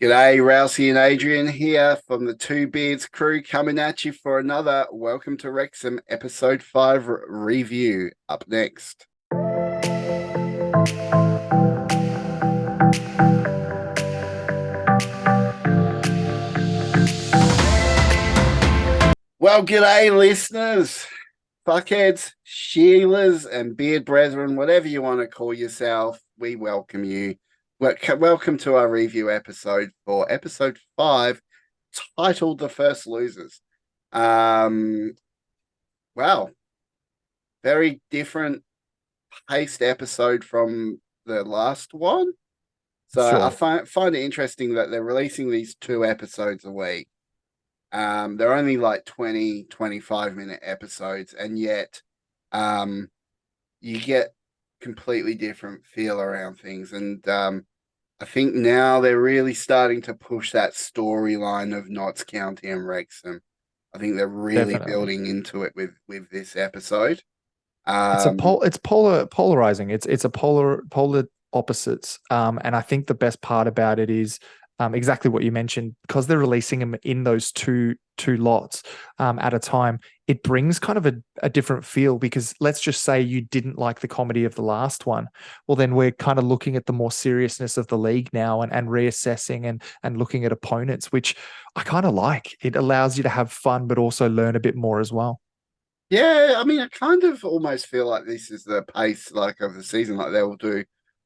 G'day, Rousey and Adrian here from the Two Beards crew coming at you for another Welcome to Wrexham episode 5 review. Up next. Well, g'day, listeners, fuckheads, Sheilas, and beard brethren, whatever you want to call yourself. We welcome you. Welcome to our review episode for episode 5, titled The First Losers. Um, wow, very different paced episode from the last one. So I Sure. find it interesting that they're releasing these 2 episodes a week. They're only like 20, 25-minute episodes, and yet you get completely different feel around things. And I think now they're really starting to push that storyline of Notts County and Wrexham. I think they're really Definitely. building into it with this episode. It's a Um, polarizing. It's a polar opposites. And I think the best part about it is exactly what you mentioned, because they're releasing them in those two lots at a time. It brings kind of a different feel, because let's just say you didn't like the comedy of the last one. Well, then we're kind of looking at the more seriousness of the league now, and reassessing and looking at opponents, which I kind of like. It allows you to have fun, but also learn a bit more as well. Yeah, I mean, I kind of almost feel like this is the pace like of the season. Like they'll do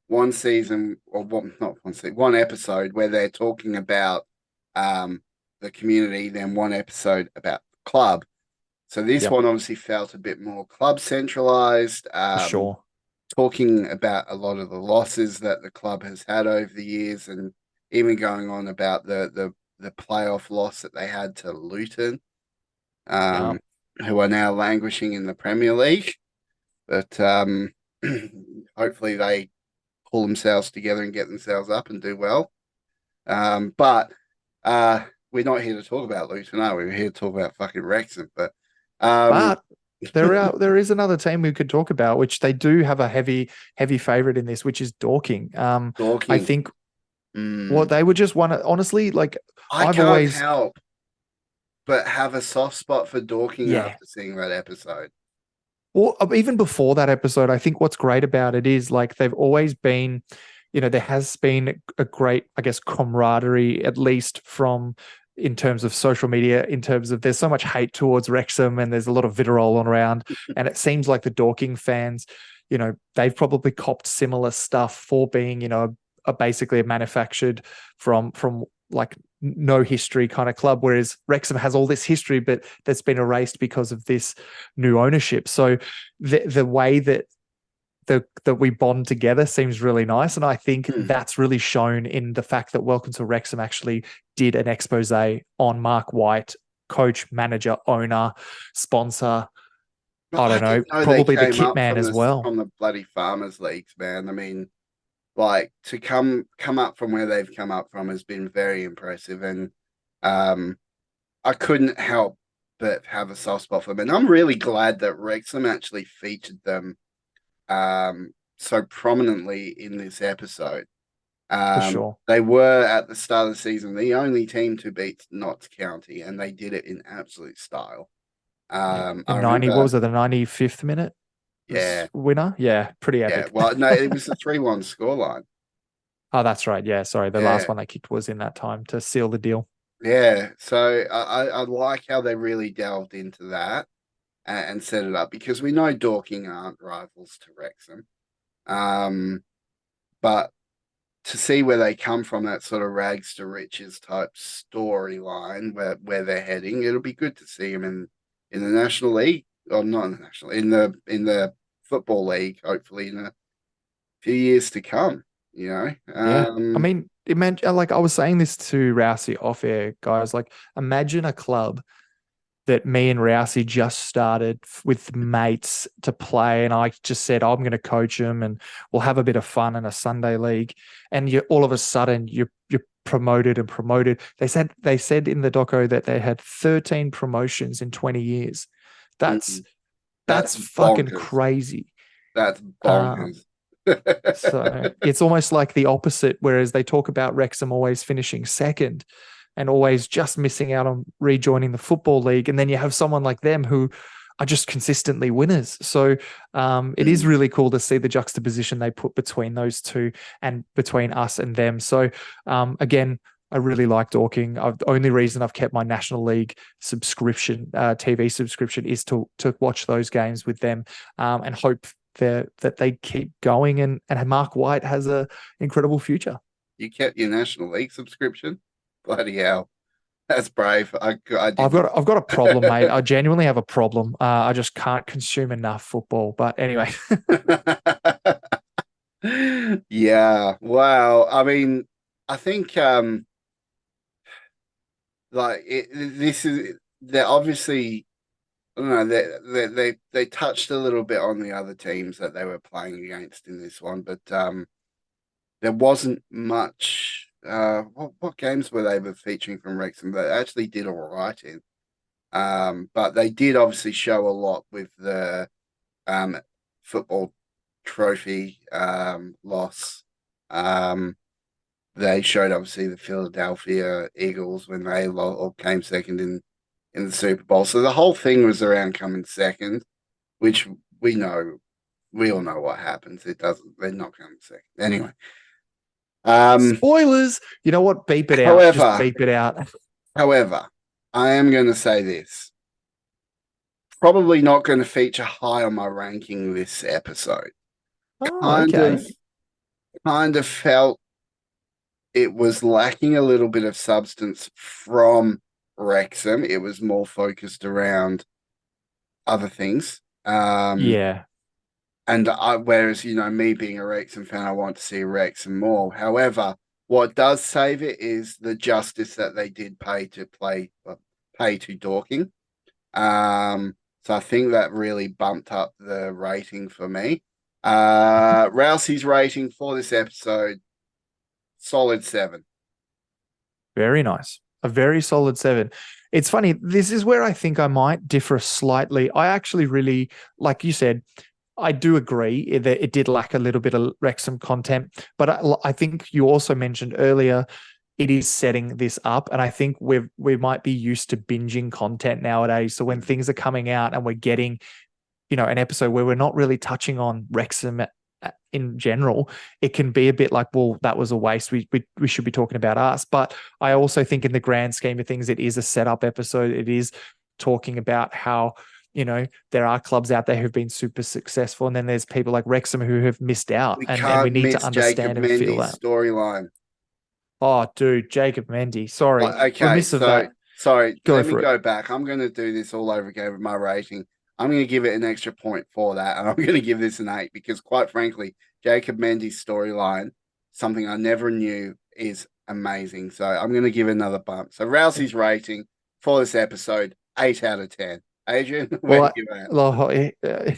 one season or one, not one season, one episode where they're talking about um the community, then one episode about the club. So this Yep, one obviously felt a bit more club centralized, for sure. talking about a lot of the losses that the club has had over the years, and even going on about the playoff loss that they had to Luton, Yeah. um, who are now languishing in the Premier League. But hopefully they pull themselves together and get themselves up and do well. But we're not here to talk about Luton, are we? We're here to talk about fucking Wrexham. But um, But there is another team we could talk about, which they do have a heavy favorite in this, which is Dorking. I Dorking, think what mm, they were just one, honestly, like I I've can't always, help but have a soft spot for Dorking yeah. after seeing that episode. Well, even before that episode, I think what's great about it is like they've always been, there has been a great, I guess, camaraderie, at least from in terms of social media, in terms of there's so much hate towards Wrexham, and there's a lot of vitriol on around. And it seems like the Dorking fans, they've probably copped similar stuff for being, basically a manufactured from like no history kind of club, whereas Wrexham has all this history, but that's been erased because of this new ownership. So the way that that we bond together seems really nice, and I think that's really shown in the fact that Welcome to Wrexham actually did an expose on Mark White, coach, manager, owner, sponsor. But I I don't know, didn't know they probably the came kit up man from as this well. from the bloody farmers leagues, man. I mean, like to come up from where they've come up from has been very impressive, and um, I couldn't help but have a soft spot for them. And I'm really glad that Wrexham actually featured them so prominently in this episode. For sure. They were at the start of the season the only team to beat Notts County, and they did it in absolute style. Yeah. I In 90, what remember, was it, the 95th minute yeah, was winner? Yeah, pretty yeah. epic. Well, no, it was a 3-1 scoreline. Oh, that's right. Yeah, sorry. The last Yeah, one they kicked was in that time to seal the deal. yeah. So I like how they really delved into that and set it up because we know Dorking aren't rivals to Wrexham. Um, but to see where they come from, that sort of rags to riches type storyline where they're heading, it'll be good to see them in the National League, or not in the National, in the Football League, hopefully in a few years to come. You know, Yeah. I mean, imagine, like I was saying this to Rousey off air, guys. Like, imagine a club that me and Rousey just started with mates to play, and I just said, I'm going to coach them, and we'll have a bit of fun in a Sunday league. And you all of a sudden you're promoted and promoted. They said in the doco that they had 13 promotions in 20 years. That's that's that's fucking bonkers. crazy. That's Um, bonkers. So it's almost like the opposite, whereas they talk about Wrexham always finishing second and always just missing out on rejoining the Football League. And then you have someone like them who are just consistently winners. So it is Mm. really cool to see the juxtaposition they put between those two and between us and them. So again, I really like Dorking. The only reason I've kept my National League subscription, TV subscription, is to watch those games with them and hope that they keep going and Mark White has a incredible future. You kept your National League subscription? Bloody hell. That's brave. I I've didn't. got I've got a problem, mate. I genuinely have a problem. I just can't consume enough football. But anyway, Yeah. Wow. I mean, I think this is they're obviously I don't know, they touched a little bit on the other teams that they were playing against in this one, but there wasn't much what games were they were featuring from Wrexham? They actually did all right in. But they did obviously show a lot with the um, football trophy loss. Um, they showed obviously the Philadelphia Eagles when they or came second in the Super Bowl. So the whole thing was around coming second, which we know, we all know what happens. It doesn't, they're not coming second. Anyway, um, spoilers. You know what? Beep it out. Just however, beep it out. however, I am going to say this. Probably not going to feature high on my ranking this episode. Oh, Kind of, okay. kind of felt it was lacking a little bit of substance from Wrexham. It was more focused around other things. Yeah. And whereas, me being a Wrexham fan, I want to see Wrexham more. However, what does save it is the justice that they did pay to Dorking. So I think that really bumped up the rating for me. Rousey's rating for this episode, solid 7. Very nice. A very solid 7. It's funny. This is where I think I might differ slightly. I actually really, like you said, I do agree that it did lack a little bit of Wrexham content, but I think you also mentioned earlier it is setting this up, and I think we might be used to binging content nowadays. So when things are coming out and we're getting, an episode where we're not really touching on Wrexham in general, it can be a bit like, well, that was a waste. We should be talking about us. But I also think in the grand scheme of things, it is a setup episode. It is talking about how there are clubs out there who've been super successful, and then there's people like Wrexham who have missed out, We and we can't need to miss Jacob understand and feel Mendy's that. storyline. Oh, dude, Jacob Mendy. Sorry, Okay, remiss of so that. sorry, Go let me for it. go back. I'm going to do this all over again with my rating. I'm going to give it an extra point for that, and I'm going to give this an 8 because, quite frankly, Jacob Mendy's storyline, something I never knew, is amazing. So I'm going to give it another bump. So Rousey's rating for this episode, 8 out of 10. Adrian, where do Well, you at?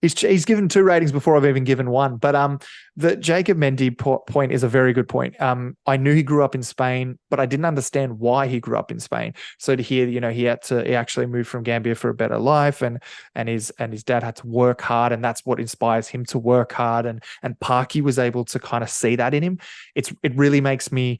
he's given 2 ratings before I've even given 1. But the Jacob Mendy point is a very good point. I knew he grew up in Spain, but I didn't understand why he grew up in Spain. So to hear, he actually moved from Gambia for a better life, and his dad had to work hard, and that's what inspires him to work hard. And Parky was able to kind of see that in him. It really makes me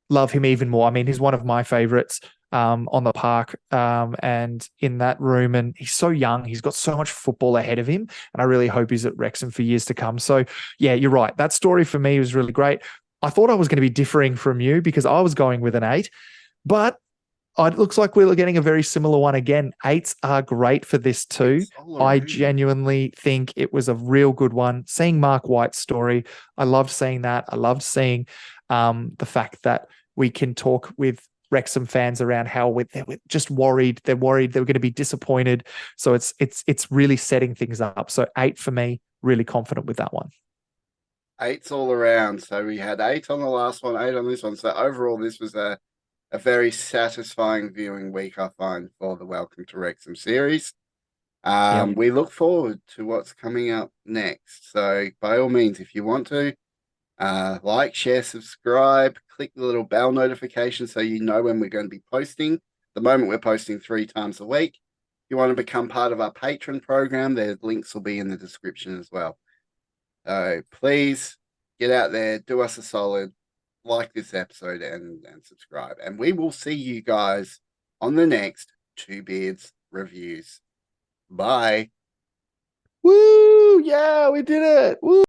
love him even more. I mean, he's one of my favorites on the park and in that room. And he's so young. He's got so much football ahead of him. And I really hope he's at Wrexham for years to come. So, yeah, you're right. That story for me was really great. I thought I was going to be differing from you because I was going with an 8, but it looks like we're getting a very similar one again. 8s are great for this too. It's all I around. genuinely think it was a real good one. Seeing Mark White's story, I loved seeing that. I loved seeing the fact that we can talk with Wrexham fans around how they're just worried. They're worried they were going to be disappointed. So it's really setting things up. So 8 for me. Really confident with that one. 8's all around. So we had 8 on the last one, 8 on this one. So overall, this was a very satisfying viewing week, I find, for the Welcome to Wrexham series. Yep. We look forward to what's coming up next. So by all means, if you want to, like, share, subscribe, click the little bell notification so you know when we're going to be posting. At the moment, we're posting 3 times a week. If you want to become part of our patron program, the links will be in the description as well. So please get out there, do us a solid, like this episode and subscribe. And we will see you guys on the next Two Beards reviews. Bye. Woo! Yeah, we did it. Woo!